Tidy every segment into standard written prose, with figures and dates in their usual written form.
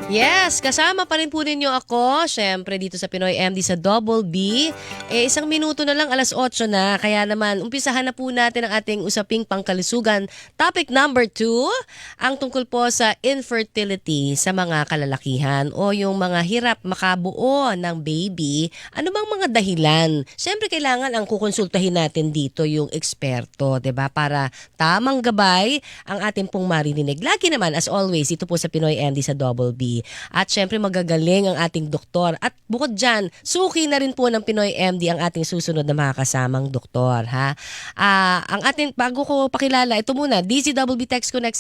Yes, kasama pa rin po ninyo ako, syempre dito sa Pinoy MD sa Double B. Isang minuto na lang, 8:00 na. Kaya naman, umpisahan na po natin ang ating usaping pangkalusugan. Topic number 2, ang tungkol po sa infertility sa mga kalalakihan o yung mga hirap makabuo ng baby. Ano bang mga dahilan? Syempre, kailangan ang kukonsultahin natin dito yung eksperto, 'di ba? Para tamang gabay ang ating pong maririnig. Lagi naman, as always, ito po sa Pinoy MD sa Double B. At syempre magagaling ang ating doktor. At bukod dyan, suki na rin po ng Pinoy MD ang ating susunod na mga kasamang doktor. Ha? Ang ating, bago ko pakilala, ito muna, DZWB Text Connect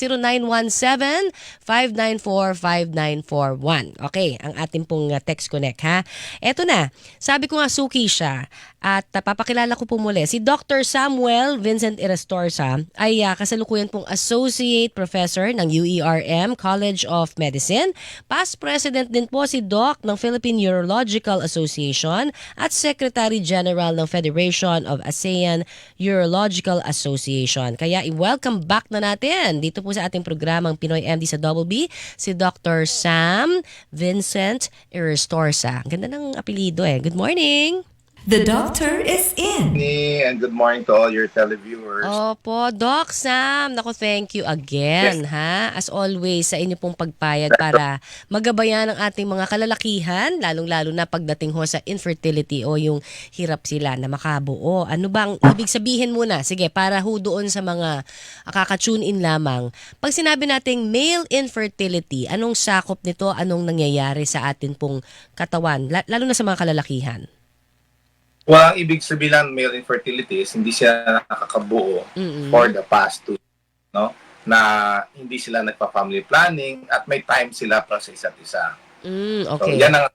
0917-594-5941. Okay, ang ating pong Text Connect. Ha? Eto na, sabi ko nga suki siya. At papakilala ko po muli, si Dr. Samuel Vincent Irestorsa ay kasalukuyan pong Associate Professor ng UERM College of Medicine. Past President din po si Doc ng Philippine Urological Association at Secretary General ng Federation of ASEAN Urological Association. Kaya i-welcome back na natin dito po sa ating programang Pinoy MD sa Double B, si Dr. Sam Vincent Irestorsa. Ang ganda ng apelido eh. Good morning! The doctor is in. And good morning to all your televiewers. Opo, Doc Sam. Naku, thank you again, ha? As always, sa inyo pong pagpayag para magabayan ang ating mga kalalakihan, lalong-lalo na pagdating ho sa infertility o yung hirap sila na makabuo. Ano bang ibig sabihin muna? Sige, para ho doon sa mga kaka-tune in lamang. Pag sinabi nating male infertility, anong sakop nito? Anong nangyayari sa atin pong katawan? Lalo na sa mga kalalakihan. Well, ang ibig sabihin ng male infertility is hindi siya nakakabuo for the past 2 years, no? Na hindi sila nagpa-family planning at may time sila para sa isa't isa. Okay. So, yan ang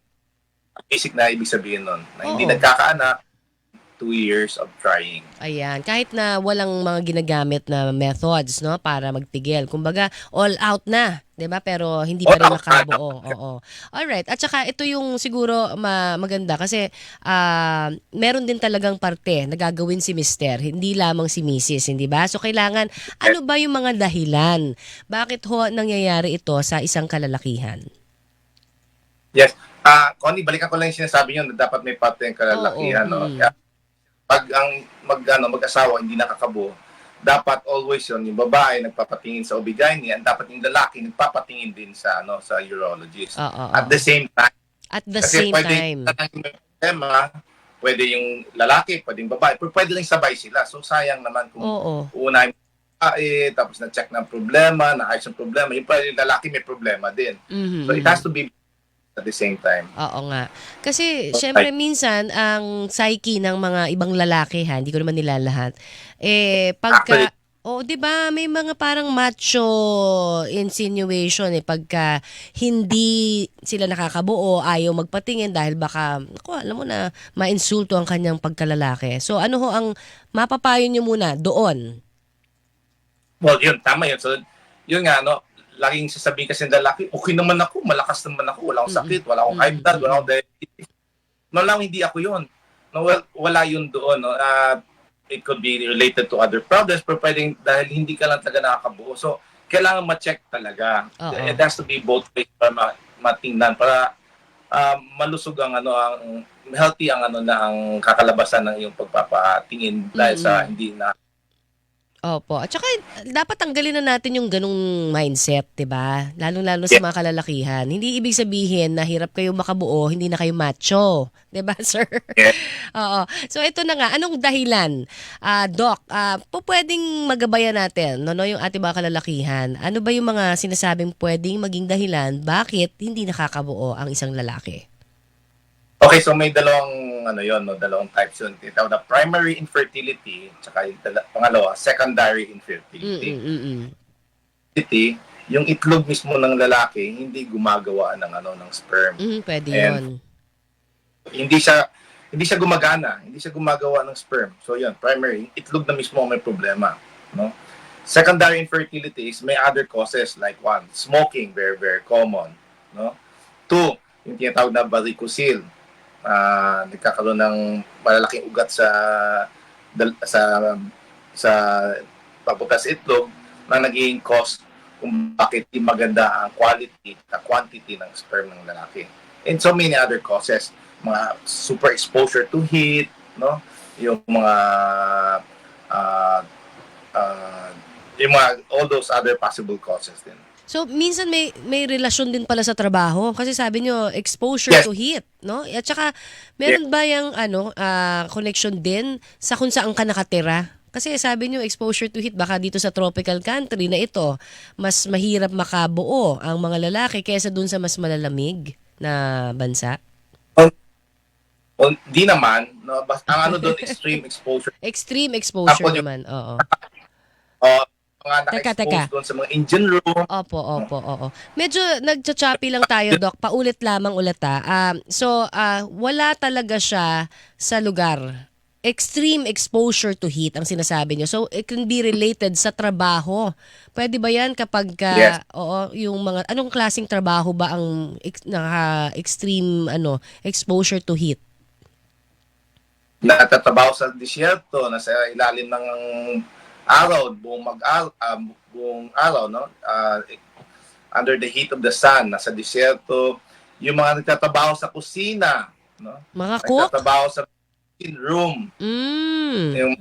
basic na ibig sabihin nun. Na hindi nagkakaanak, 2 years of trying. Ayan, kahit na walang mga ginagamit na methods, no, para magpigil. Kumbaga, all out na, 'di ba? Pero hindi pa rin nakabuo. Oo. All right. At saka ito yung siguro maganda kasi meron din talagang parte na gagawin si Mister, hindi lamang si Mrs., hindi ba? So kailangan ano ba yung mga dahilan? Bakit ho nangyayari ito sa isang kalalakihan? Yes. Connie, balikan ko lang yung sinasabi niyo na dapat may parte ng kalalakihan, no? Pag ang mag-asawa hindi nakakabuo, dapat always yung babae nagpapatingin sa OB-GYN, dapat yung lalaki nagpapatingin din sa sa urologist. At the same time. At the same time. Pwede yung lalaki, pwede yung babae, pero pwede lang sabay sila. So sayang naman kung una yung babae, tapos na-check ng problema, na-ayos yung problema, yung lalaki may problema din. So it has to be at the same time. Oo nga. Kasi, syempre, minsan, ang psyche ng mga ibang lalaki, hindi ko naman nilalahat, pagka, di ba, may mga parang macho insinuation, pagka hindi sila nakakabuo, ayaw magpatingin dahil baka, alam mo na, mainsulto ang kanyang pagkalalaki. So, ano ho ang mapapayo nyo muna doon? Well, yun, tama yun. So, yun nga, laging sasabihin kasi ng lalaki, okay naman ako, malakas naman ako, wala akong sakit, wala akong high blood, wala akong diabetes. No lang, hindi ako yun. No, well, wala yun doon. No? It could be related to other problems, pero pwedeng dahil hindi ka lang talaga nakakabuo. So, kailangan ma-check talaga. It has to be both ways para matingnan, para malusog ang ang healthy ang ang kakalabasan ng iyong pagpapatingin dahil sa hindi na. Opo. At saka dapat tanggalin na natin yung ganung mindset, 'di ba? Lalong-lalo sa mga kalalakihan. Hindi ibig sabihin na hirap kayo makabuo, hindi na kayo macho, 'di ba, sir? Yeah. Oo. So ito na nga, anong dahilan? Doc, pwedeng magabayan natin yung ating mga kalalakihan. Ano ba yung mga sinasabing pwedeng maging dahilan bakit hindi nakakabuo ang isang lalaki? Okay, so may dalawang types yun. Tinatawag na primary infertility, tsaka yung pangalawa, secondary infertility. Yung itlog mismo ng lalaki, hindi gumagawa ng sperm. Pwede yun. Hindi siya gumagana, hindi siya gumagawa ng sperm. So yun, primary, itlog na mismo may problema, no? Secondary infertility is may other causes like one, smoking, very very common, no? Two, yung tinatawag na varicocele. Nagkakaroon ng malalaking ugat sa papunta sa itlog na naging cause kung bakit di maganda ang quality, the quantity ng sperm ng lalaki. And so many other causes, mga super exposure to heat, no? Yung mga all those other possible causes din. So, minsan may relasyon din pala sa trabaho. Kasi sabi nyo, exposure Yes. to heat, no? At saka, meron ba yung connection din sa kung saan ka nakatira? Kasi sabi nyo, exposure to heat, baka dito sa tropical country na ito, mas mahirap makabuo ang mga lalaki kaysa dun sa mas malalamig na bansa. O, di naman, no? Ang ano doon, extreme exposure. Extreme exposure Tapos yung- naman, oo. Mga Teka. naka-expose doon sa mga engine room. Opo, oo. Medyo nagcha-choppy lang tayo, Doc. Paulit lamang ulit So, wala talaga siya sa lugar. Extreme exposure to heat ang sinasabi niyo. So, it can be related sa trabaho. Pwede ba yan kapag, Yes. yung mga, anong klaseng trabaho ba ang naka-extreme exposure to heat? Natatrabaho sa disyerto, nasa ilalim ng araw, buong araw, no? Under the heat of the sun, nasa disyerto. Yung mga nagtatrabaho sa kusina, no? Mga cook? Nagtatrabaho sa kitchen room, yung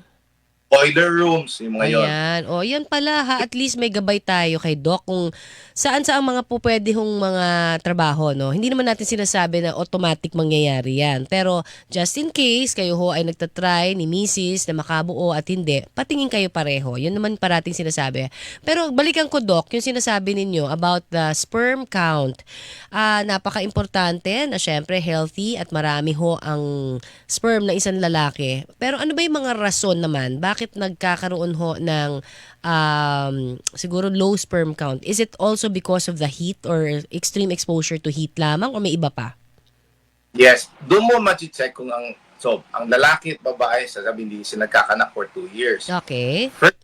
boiler rooms, yung mga yun. Ayan. O, yan pala ha. At least may gabay tayo kay Doc kung saan sa mga po pwede hong mga trabaho, no? Hindi naman natin sinasabi na automatic mangyayari yan. Pero just in case kayo ho ay nagtatry ni Mrs. na makabuo at hindi, patingin kayo pareho. Yun naman parating sinasabi. Pero balikan ko, Doc, yung sinasabi ninyo about the sperm count. Napaka-importante na syempre healthy at marami ho ang sperm ng isang lalaki. Pero ano ba yung mga rason naman? Bakit nagkakaroon ho ng siguro low sperm count? Is it also because of the heat or extreme exposure to heat lamang o may iba pa? Yes, doon mo ma-check kung ang lalaki at babae, sasabihin hindi sila nagkakanak for 2 years. Okay. First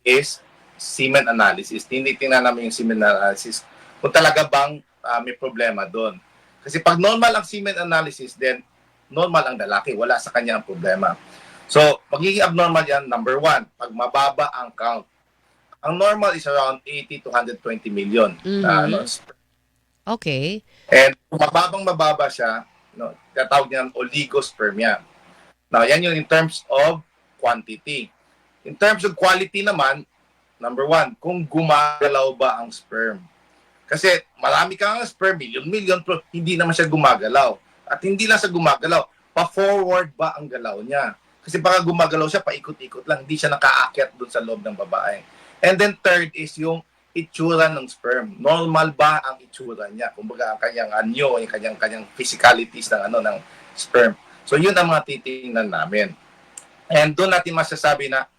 is semen analysis. Tinitingnan namin yung semen analysis kung talaga bang may problema doon. Kasi pag normal ang semen analysis, then normal ang lalaki. Wala sa kanya ang problema. So, magiging abnormal yan, number 1, pag mababa ang count. Ang normal is around 80 to 120 million. Okay. And kung mababa siya, tatawag niyan oligospermia. Now, yan yun in terms of quantity. In terms of quality naman, number 1, kung gumagalaw ba ang sperm. Kasi marami kang sperm, million, pero hindi naman siya gumagalaw. At hindi lang siya gumagalaw, pa-forward ba ang galaw niya? Kasi baka gumagalaw siya, paikot-ikot lang, hindi siya nakaakyat doon sa loob ng babae. And then third is yung itsura ng sperm. Normal ba ang itsura niya? Kumbaga ang kanyang anyo, yung kanyang physicalities ng sperm. So yun ang mga titingnan namin. And doon natin masasabi na,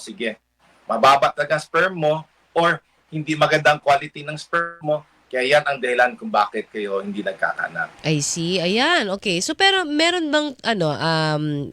sige, mababa talaga ang sperm mo or hindi magandang quality ng sperm mo, kaya yan ang dahilan kung bakit kayo hindi nagkakanak. I see. Ayan. Okay. So pero meron bang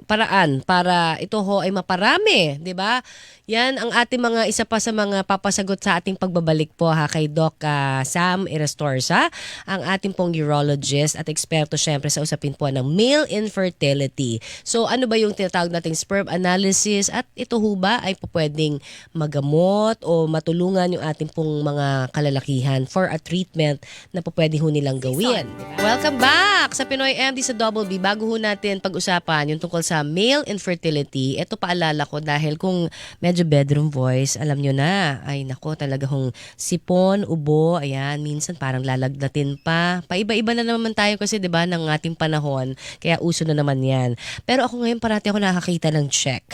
paraan para ito ho ay maparami, 'di ba? Yan ang ating mga isa pa sa mga papasagot sa ating pagbabalik po kay Doc Sam Irastorza, ang ating pong urologist at eksperto syempre sa usapin po ng male infertility. So ano ba yung tinatawag nating sperm analysis at ito ho ba ay pwedeng magamot o matulungan yung ating pong mga kalalakihan for a treatment na pwede ho nilang gawin. Welcome back sa Pinoy MD sa Double B. Bago ho natin pag-usapan yung tungkol sa male infertility, ito paalala ko dahil kung medyo bedroom voice, alam nyo na, ay nako talaga hong sipon, ubo, ayan, minsan parang lalagnatin pa. Paiba-iba na naman tayo kasi 'di ba ng ating panahon, kaya uso na naman yan. Pero ako ngayon parati ako nakakita ng check.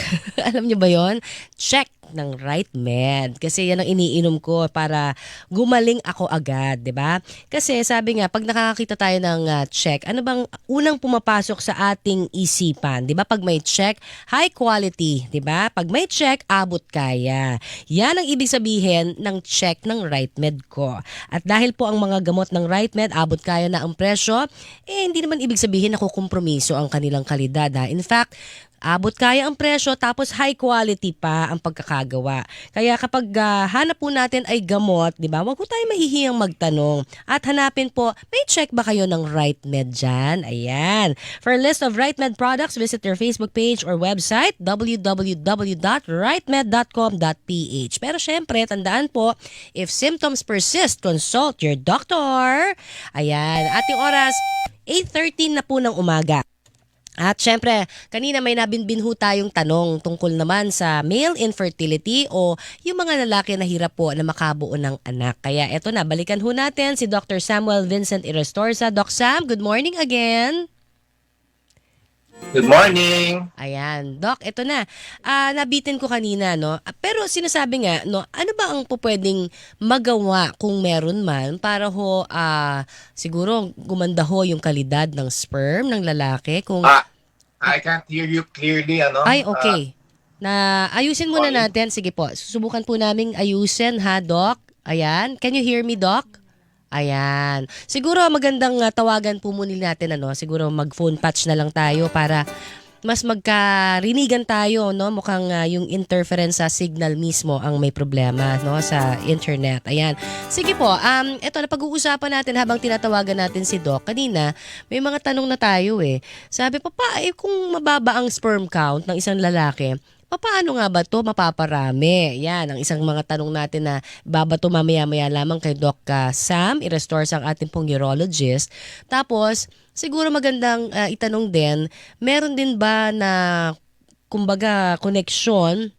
Alam nyo ba yon? Check ng Right Med. Kasi yan ang iniinom ko para gumaling ako agad, 'di ba? Kasi sabi nga, pag nakakita tayo ng check, ano bang unang pumapasok sa ating isipan? 'Di ba? Pag may check, high quality, 'di ba? Pag may check, abot kaya. Yan ang ibig sabihin ng check ng Right Med ko. At dahil po ang mga gamot ng Right Med, abot kaya na ang presyo, hindi naman ibig sabihin na kukompromiso ang kanilang kalidad. In fact, Abot kaya ang presyo tapos high quality pa ang pagkakagawa. Kaya kapag hanap po natin ay gamot, di ba? Huwag po tayo mahihiyang magtanong. At hanapin po, may check ba kayo ng RightMed dyan? Ayan. For a list of RightMed products, visit their Facebook page or website www.rightmed.com.ph. Pero syempre, tandaan po, if symptoms persist, consult your doctor. Ayan. Ating oras, 8:13 na po ng umaga. At syempre, kanina may nabinbin ho tayong tanong tungkol naman sa male infertility o yung mga lalaki na hirap po na makabuo ng anak. Kaya eto na, balikan ho natin si Dr. Samuel Vincent Irestorza. Doc Sam, good morning again. Good morning! Ayan. Doc, eto na. Nabitin ko kanina, no? Pero sinasabi nga, no, ano ba ang pwedeng magawa kung meron man para ho, siguro gumanda ho yung kalidad ng sperm ng lalaki? Kung I can't hear you clearly, ano? Ay, okay. Ayusin muna natin. Sige po, susubukan po naming ayusin, ha, Doc? Ayan. Can you hear me, Doc? Ayan. Siguro magandang tawagan po muna natin, ano? Siguro mag-phone patch na lang tayo para mas magkarinigan tayo, no? Mukhang yung interference sa signal mismo ang may problema, no? Sa internet. Ayan. Sige po, eto na pag-uusapan natin habang tinatawagan natin si Doc. Kanina, may mga tanong na tayo eh. Sabi, Papa, kung mababa ang sperm count ng isang lalaki, paano nga ba to mapaparami? Yan, ang isang mga tanong natin na babato mamaya-maya lamang kay Doc Sam Irestorza, ang ating pong urologist. Tapos, siguro magandang itanong din, meron din ba na, kumbaga, koneksyon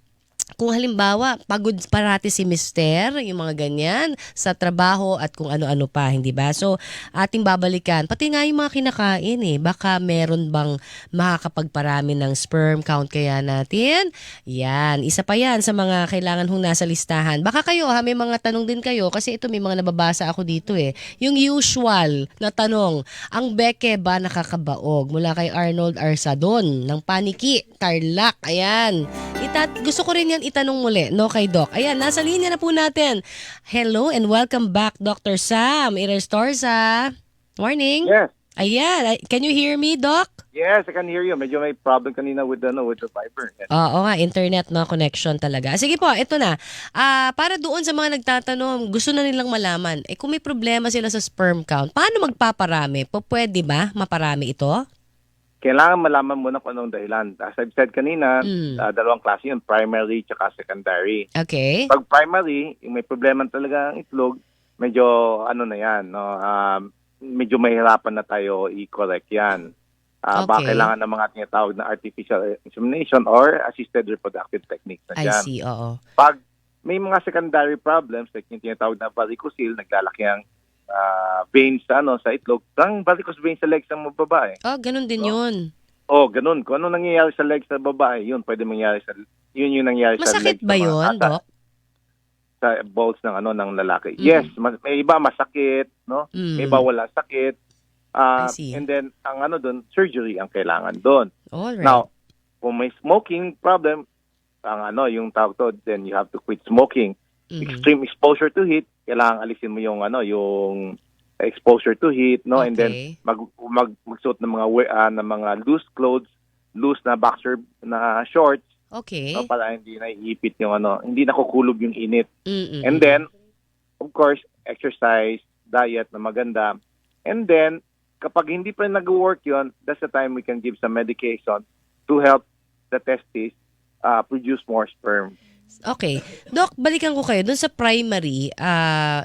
kung halimbawa, pagod parati si mister, yung mga ganyan, sa trabaho at kung ano-ano pa, hindi ba? So, ating babalikan. Pati nga yung mga kinakain baka meron bang makakapagparami ng sperm count kaya natin? Yan, isa pa yan sa mga kailangan hong nasa listahan. Baka kayo, may mga tanong din kayo, kasi ito may mga nababasa ako dito Yung usual na tanong, ang beke ba nakakabaog? Mula kay Arnold Arsadon, ng Paniki, Tarlac, ayan. Gusto ko rin yan itanong muli, no, kay Doc. Ayan, nasa linya na po natin. Hello and welcome back, Dr. Sam Irestorza. Morning. Yes. Ayan, can you hear me, Doc? Yes, I can hear you. Medyo may problem kanina with the Viber. Yes. Oo nga, internet no connection talaga. Sige po, ito na. Para doon sa mga nagtatanong, gusto na nilang malaman, kung may problema sila sa sperm count, paano magpaparami? Pwede ba maparami ito? Kailangan malaman muna kung anong dahilan. As I've said kanina, dalawang klase yun, primary at secondary. Okay. Pag primary, yung may problema talaga ang itlog, medyo na yan, no? Medyo mahirapan na tayo i-correct yan. Baka kailangan ng mga tinatawag na artificial insemination or assisted reproductive techniques na I yan. see, oo. Pag may mga secondary problems, like yung tinatawag na varicocele, naglalaki ang veins sa itlog, ang varicose veins sa legs ng babae. Ganun din yun. Ganun. Kung ano nangyayari sa legs ng babae, yun pwede mangyari yun yung nangyayari sa legs. Masakit ba yun, Doc? Sa balls ng lalaki. Yes, may iba masakit, no? May iba wala sakit. I see. And then ang doon, surgery ang kailangan doon. Alright. Now, kung may smoking problem, ang yung tawag to, then you have to quit smoking. Extreme exposure to heat, kailangan alisin mo yung yung exposure to heat, no? Okay. And then magsuot ng mga loose clothes, loose na boxer na shorts, Okay. no, para hindi naiipit yung hindi nakukulob yung init. Mm-mm. And then of course, exercise, diet na maganda. And then kapag hindi pa nag-work yun, that's the time we can give some medication to help the testes produce more sperm. Okay. Doc, balikan ko kayo. Doon sa primary,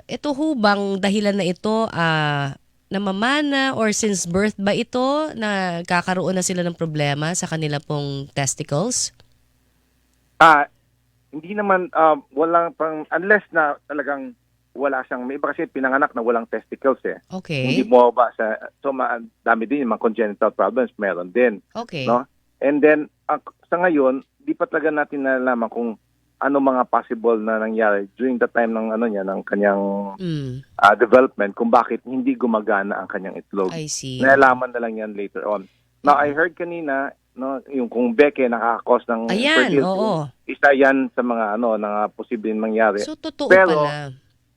ito ho bang dahilan na ito namamana or since birth ba ito na kakaroon na sila ng problema sa kanila pong testicles? Hindi naman, walang unless na talagang wala siyang, may iba kasi pinanganak na walang testicles Okay. Hindi mo ba dami din yung mga congenital problems, meron din. Okay. No? And then, sa ngayon, di pa talaga natin nalalaman kung ano mga possible na nangyari during the time ng ng kanyang development, kung bakit hindi gumagana ang kanyang itlog. I see. Nalaman na lang yan later on. Now, I heard kanina, no, yung kung beke nakaka-cause ng Ayan, infertility, oo. isa yan sa mga na posibleng mangyari. So, totoo Pero, pala.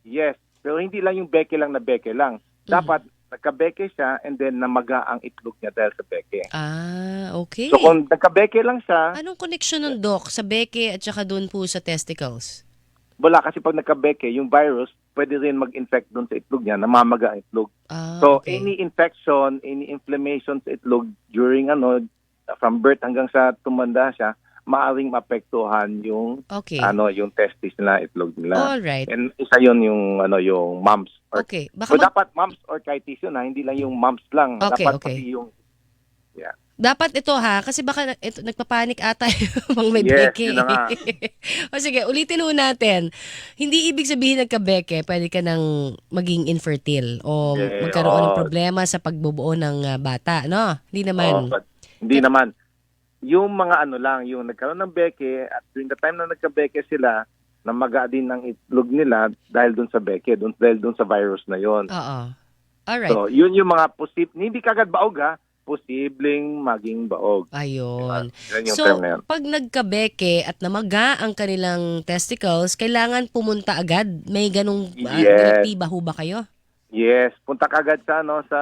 yes, pero hindi lang yung beke lang na beke lang. Dapat nagkabeke siya and then namaga ang itlog niya dahil sa beke. Okay. So kung nagkabeke lang siya, Anong connection ng Doc sa beke at saka doon po sa testicles? wala kasi pag nagkabeke, yung virus pwede rin mag-infect doon sa itlog niya, namamaga ang itlog. So Okay. any infection, any inflammation sa itlog during from birth hanggang sa tumanda siya, maaring maapektuhan yung Okay. yung testis nila, itlog nila. All right. And isa yon yung yung mumps. Okay. Baka So dapat mumps or orchitis yun, hindi lang yung mumps lang. Okay, Dapat okay. pati yung dapat ito kasi baka ito, nagpapanik ata yung may Yes, beke. yun na nga. O sige, ulitin ho natin. Hindi ibig sabihin nagka-beke, pwede ka nang maging infertile o magkaroon ng oo. problema sa pagbubuo ng bata, no? Hindi naman. But hindi naman. Yung mga lang, yung nagkaroon ng beke at during the time na nagka-beke sila, namaga din ng itlog nila dahil dun sa beke, dahil dun sa virus na yon. Oo. Alright. So, yun yung mga hindi kagad baog posibleng maging baog. Ayun. Yan yung So, term na yun. pag nagkabeke at namaga ang kanilang testicles, kailangan pumunta agad? May ganong Yes. direktiba ho ba kayo? Yes, punta kagad sa sa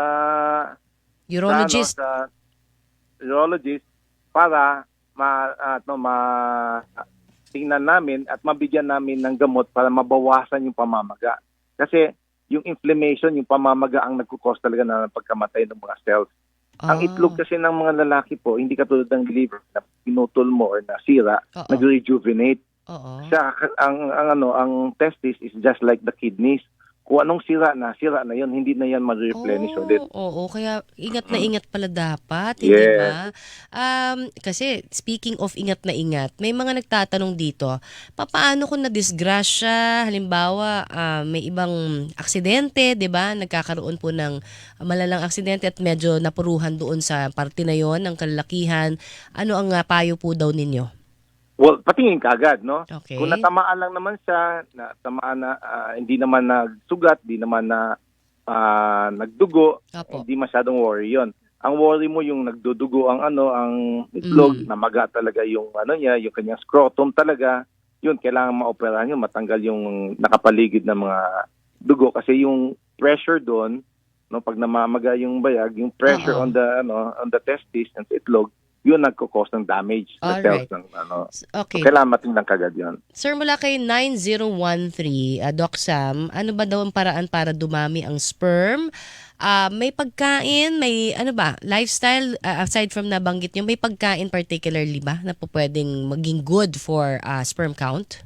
Urologist? sa urologist para tingnan namin at mabigyan namin ng gamot para mabawasan yung pamamaga. Kasi yung inflammation, yung pamamaga ang nagkukos talaga ng pagkamatay ng mga cells. Ang itlog kasi ng mga lalaki po, hindi katulad ng liver na pinutol mo or nasira, Oo. nag-rejuvenate. Oo. Siya, ang testis is just like the kidneys. Kung anong sira na yun, hindi na yan ma-replenish ulit. Oo, kaya ingat na ingat pala dapat, Yes. hindi ba? Kasi speaking of ingat na ingat, may mga nagtatanong dito, papaano kung na-disgrasya, halimbawa may ibang aksidente, 'di ba? Nagkakaroon po ng malalang aksidente at medyo napuruhan doon sa parte na 'yon ng kalalakihan. Ano ang payo po daw ninyo? Well, patingin ka agad, no? Okay. Kung natamaan lang naman siya, hindi naman nagsugat, hindi naman nagdugo, Opo. hindi masyadong worry yon. Ang worry mo yung nagdudugo ang itlog, namaga talaga yung yung kanyang scrotum talaga. Yun, kailangan maoperahan yun, matanggal yung nakapaligid na mga dugo kasi yung pressure doon, no, pag namamaga yung bayag, yung pressure Oo. on the testis and sa itlog, yun nagkukos ng damage sa Alright. cells ng Okay. So, kailangan matingnan kagad yun. Sir, mula kay 9013, Doc Sam, ano ba daw ang paraan para dumami ang sperm? May pagkain, may lifestyle, aside from nabanggit nyo, may pagkain particularly ba na po pwedeng maging good for sperm count?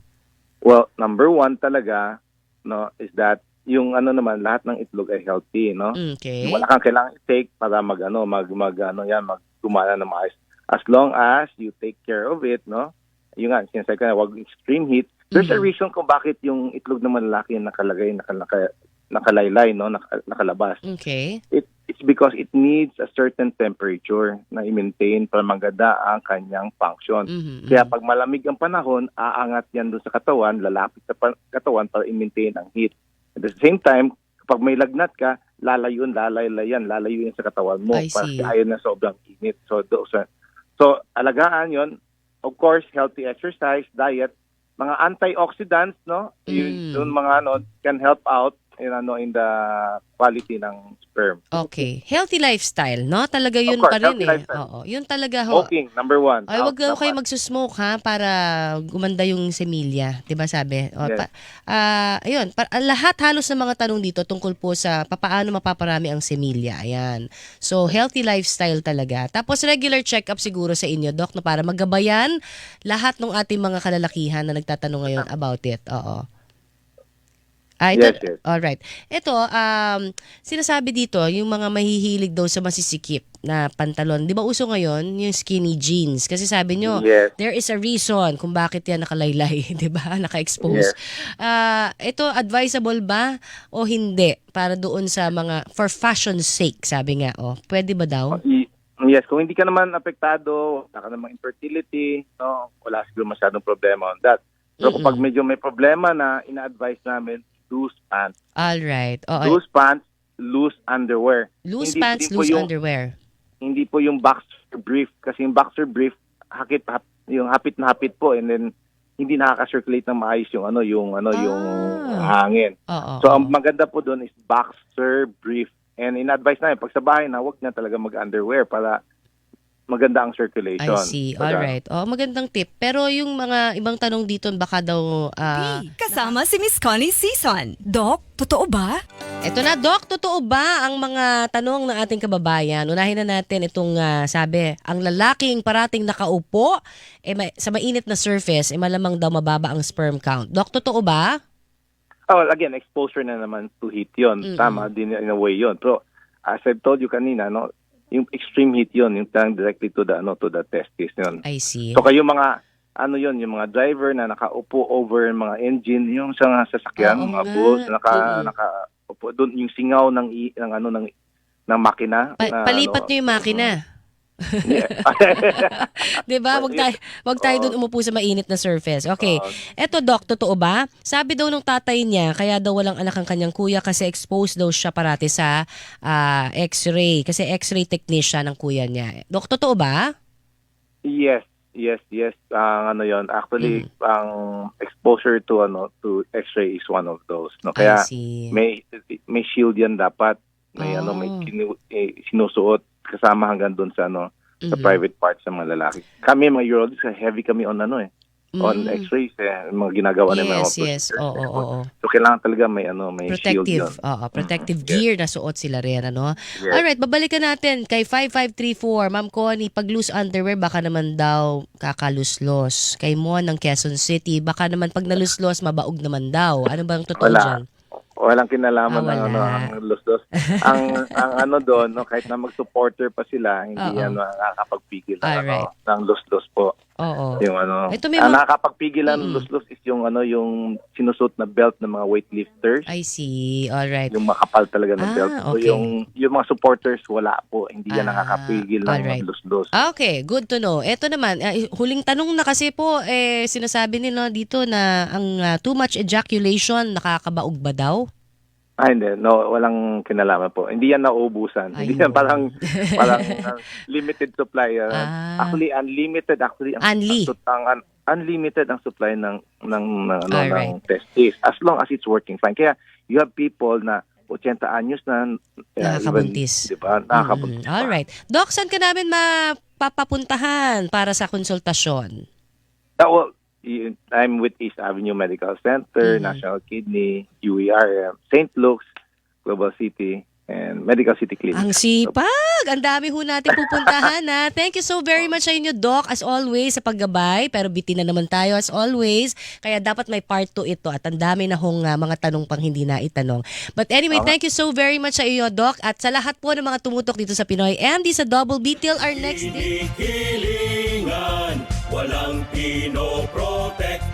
Well, number one talaga, no, is that yung naman, lahat ng itlog ay healthy, no? Okay. Wala kang kailangan i-take para gumana na maayos. As long as you take care of it, no? Yung nga, sinasabi ko na, wag extreme heat. There's a reason kung bakit yung itlog ng lalaki nakalagay, nakalaylay, no? Nakalabas. Okay. It's because it needs a certain temperature na i-maintain para maganda ang kanyang function. Mhm, Kaya pag malamig ang panahon, aangat yan doon sa katawan, lalapit sa katawan para i-maintain ang heat. At the same time, kapag may lagnat ka, lalayo yan sa katawan mo I para see. ayaw na sobrang init. So, alagaan yon. Of course, healthy exercise, diet, mga antioxidants, no? Yung mga can help out in the quality ng sperm. Okay. Healthy lifestyle, no? Talaga yun Of course, pa rin healthy lifestyle. Oo. Yun talaga ho. Smoking, number one. Ay, wag daw Dapat. kayo magsusmoke ha para gumanda yung semilya, 'di ba sabi? Yes. Ayun, lahat halos ng mga tanong dito tungkol po sa papaano mapaparami ang semilya. Ayan. So, healthy lifestyle talaga. Tapos regular check-up siguro sa inyo, Doc, na para magabayan lahat ng ating mga kalalakihan na nagtatanong ngayon about it. Oo. Ito, Yes. alright. Ito, sinasabi dito, yung mga mahihilig daw sa masisikip na pantalon. Di ba uso ngayon yung skinny jeans? Kasi sabi nyo, Yes. there is a reason kung bakit yan nakalaylay, di ba? Naka-expose. Ito, advisable ba o hindi? Para doon sa for fashion's sake, sabi nga. Pwede ba daw? Yes, kung hindi ka naman apektado, wala ka namang infertility, no, wala siguro masyadong problema on that. Pero kapag medyo may problema na, ina-advise namin, loose pants. Alright. Loose pants, loose underwear. Loose Hindi- pants, hindi po loose yung- underwear. Hindi po yung boxer brief. Kasi yung boxer brief, yung hapit na hapit po, and then hindi nakaka-circulate ng maayos yung yung hangin. Oo. So, ang maganda po doon is boxer brief And in-advise namin, pag sa bahay na, huwag na talaga mag-underwear para maganda ang circulation. I see. Pagka- Alright. Oh, magandang tip. Pero yung mga ibang tanong dito, baka daw... Kasama si Miss Connie Sison. Doc, totoo ba? Eto na, Doc, totoo ba ang mga tanong ng ating kababayan? Unahin na natin itong sabi, ang lalaking parating nakaupo sa mainit na surface, malamang daw mababa ang sperm count. Doc, totoo ba? Oh, well, again, exposure na naman to heat yun. Tama din in a way yun. Pero as I've told you kanina, no, yung extreme heat yun, yung tanong directly to the testis yun. I see. So kayo mga yung mga driver na nakaupo over mga engine, yung sa sasakyan, Oo mga nga. bus nakaupo doon, yung singaw ng makina. Palipat nyo yung makina. Diba? Wag tayo doon umupo sa mainit na surface. Okay. Eto, Doc, totoo ba? Sabi daw nung tatay niya, kaya daw walang anak ang kanyang kuya kasi exposed daw siya parati sa x-ray. Kasi x-ray technician ang kuya niya. Doc, totoo ba? Yes. Ang yon. Actually, ang exposure to X-ray is one of those. No, kaya I see. may shield yan dapat. May sinusuot kasama hanggang doon sa sa private parts ng mga lalaki. Kami mga urologists, heavy kami on on X-rays, mga ginagawa ng mga Yes. Oo. So kailangan talaga may shield Protective. yun. Protective gear na suot sila rin, ano? Yes. Alright, babalikan natin kay 5534. Ma'am Connie, pag loose underwear, baka naman daw kakaluslos. Kay Mon ng Quezon City, baka naman pag naluslos, mabaog naman daw. Ano bang totoo dyan? Walang kinalaman ng wala. ang luslos. ang doon, kahit na mag-supporter pa sila, hindi yan nakakapagpigil ng luslos po. Oo. Yung Ito may ang nakakapagpigil ng luslos is yung yung sinusot na belt ng mga weightlifters. I see. Alright. Yung makapal talaga na belt. So okay. yung mga supporters wala po, hindi yan nakakapigil ng luslos. Okay, good to know. Ito naman, huling tanong na kasi po, sinasabi nila dito na ang too much ejaculation nakakabaog ba daw? Hindi. No, walang kinalaman po. Hindi yan nauubusan. Hindi yan parang limited supply. Actually, unlimited. Unlimited ang supply ng testis. As long as it's working fine. Kaya you have people na 80 anyos na Nakakabuntis. Diba? Nakakabuntis. Alright. Doc, saan ka namin mapapapuntahan para sa konsultasyon? Well, I'm with East Avenue Medical Center, National Kidney, UERM, St. Luke's, Global City, and Medical City Clinic. Ang sipag! Ang dami ho natin pupuntahan ha. Thank you so very much sa inyo, Doc, as always, sa paggabay. Pero bitin na naman tayo as always. Kaya dapat may part 2 ito at ang dami na hong mga tanong pang hindi na itanong. But anyway, thank you so very much sa iyo, Doc. At sa lahat po ng mga tumutok dito sa Pinoy MD sa Double B till our next day. Hilingan, walang pinoprotect.